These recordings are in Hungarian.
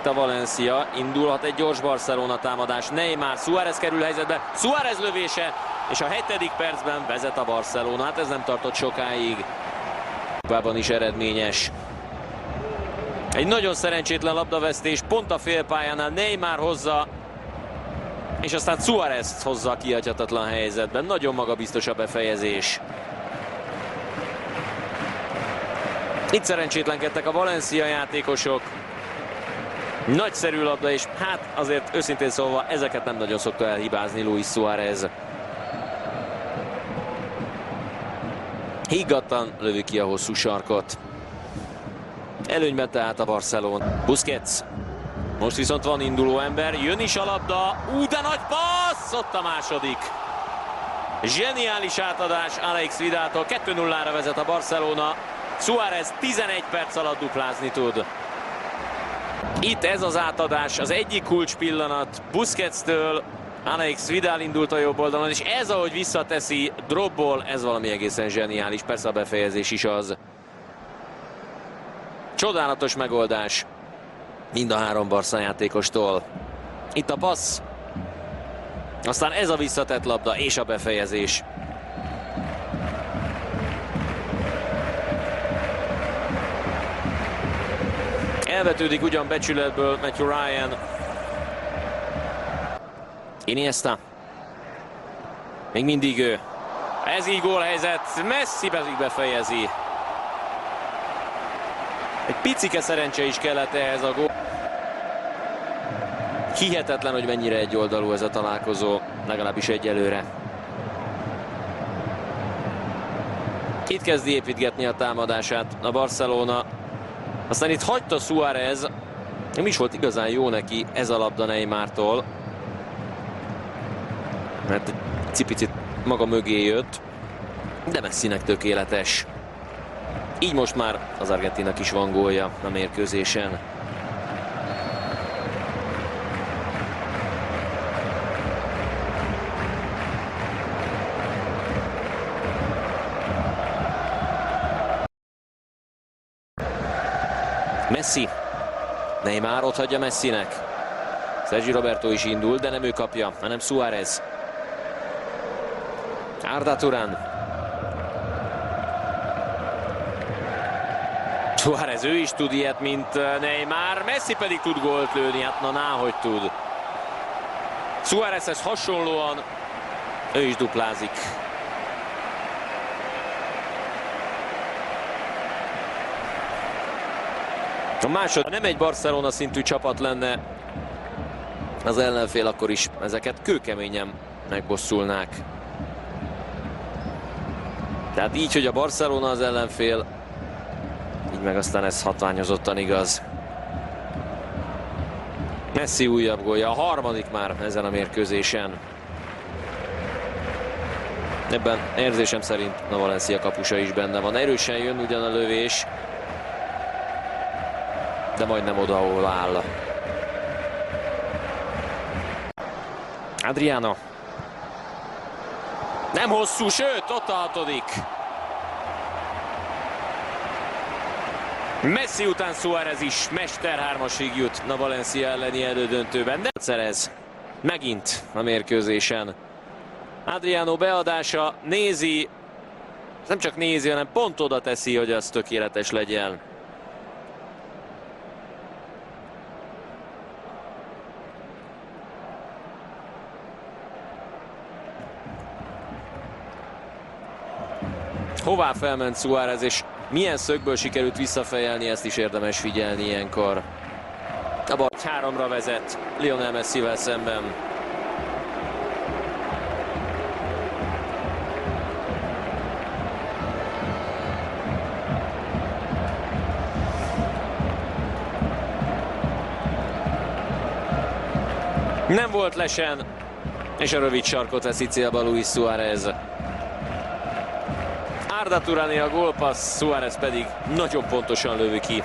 itt a Valencia, indulhat egy gyors Barcelona támadás, Neymar, Suárez kerül helyzetbe, Suárez lövése, és a 7. percben vezet a Barcelona. Hát ez nem tartott sokáig. Kupában is eredményes. Egy nagyon szerencsétlen labdavesztés, pont a félpályánál Neymar hozza, és aztán Suárez hozza a kihagyhatatlan helyzetben. Nagyon magabiztos a befejezés. Itt szerencsétlenkedtek a Valencia játékosok. Nagyszerű labda, és hát azért őszintén szólva ezeket nem nagyon szokta elhibázni Luis Suárez. Higgadtan lövi ki a hosszú sarkot. Előnyben tehát a Barcelona. Busquets. Most viszont van induló ember, jön is a labda. De nagy passz! Ott a második. Zseniális átadás Alex Vidaltól. 2-0-ra vezet a Barcelona. Suárez 11 perc alatt duplázni tud. Itt ez az átadás, az egyik kulcs pillanat Busquets-től. Alex Vidal indult a jobb oldalon, és ez, ahogy visszateszi dropból, ez valami egészen zseniális. Persze a befejezés is az. Csodálatos megoldás mind a három Barca játékostól. Itt a passz, aztán ez a visszatett labda és a befejezés. Elvetődik ugyan becsületből Matthew Ryan. Iniesta. Még mindig ő. Ez így gólhelyzet. Messi pedig befejezi. Egy picike szerencse is kellett ehhez a gól. Hihetetlen, hogy mennyire egyoldalú ez a találkozó, legalábbis egyelőre. Itt kezdi építgetni a támadását a Barcelona. Aztán itt hagyta Suárez. Nem is volt igazán jó neki ez a labda Neymartól. Mert egy cipicit maga mögé jött. De Messinek tökéletes. Így most már az Argentinnak is van gólja a mérkőzésen. Messi. Neymar ott hagyja Messinek. Sergi Roberto is indul, de nem ő kapja, hanem Suárez. Arda Turan. Suárez, ő is tud ilyet, mint Neymar. Messi pedig tud gólt lőni, hát na hogy tud. Suárezhez hasonlóan ő is duplázik. A másod nem egy Barcelona szintű csapat lenne az ellenfél, akkor is ezeket kőkeményen megbosszulnák. Tehát így, hogy a Barcelona az ellenfél, így meg aztán ez hatványozottan igaz. Messi újabb gólja, a harmadik már ezen a mérkőzésen. Ebben érzésem szerint a Valencia kapusa is benne van. Erősen jön ugyan a lövés, de majdnem oda, ahol áll. Adriano. Nem hosszú, sőt, ott a hatodik. Messi után Suárez is mester hármasig jut a Valencia elleni elődöntőben. De szerez megint a mérkőzésen. Adriano beadása, nézi, nem csak nézi, hanem pont oda teszi, hogy az tökéletes legyen. Hová felment Suárez, és milyen szögből sikerült visszafejelni, ezt is érdemes figyelni ilyenkor. A bal 3-ra vezet Lionel Messivel szemben. Nem volt lesen, és a rövid sarkot veszi célba Luis Suárez. Arda Turani a gólpassz, Suárez pedig nagyon pontosan lövi ki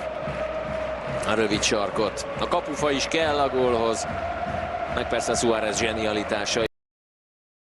a rövid sarkot. A kapufa is kell a gólhoz, meg persze Suárez zsenialitása.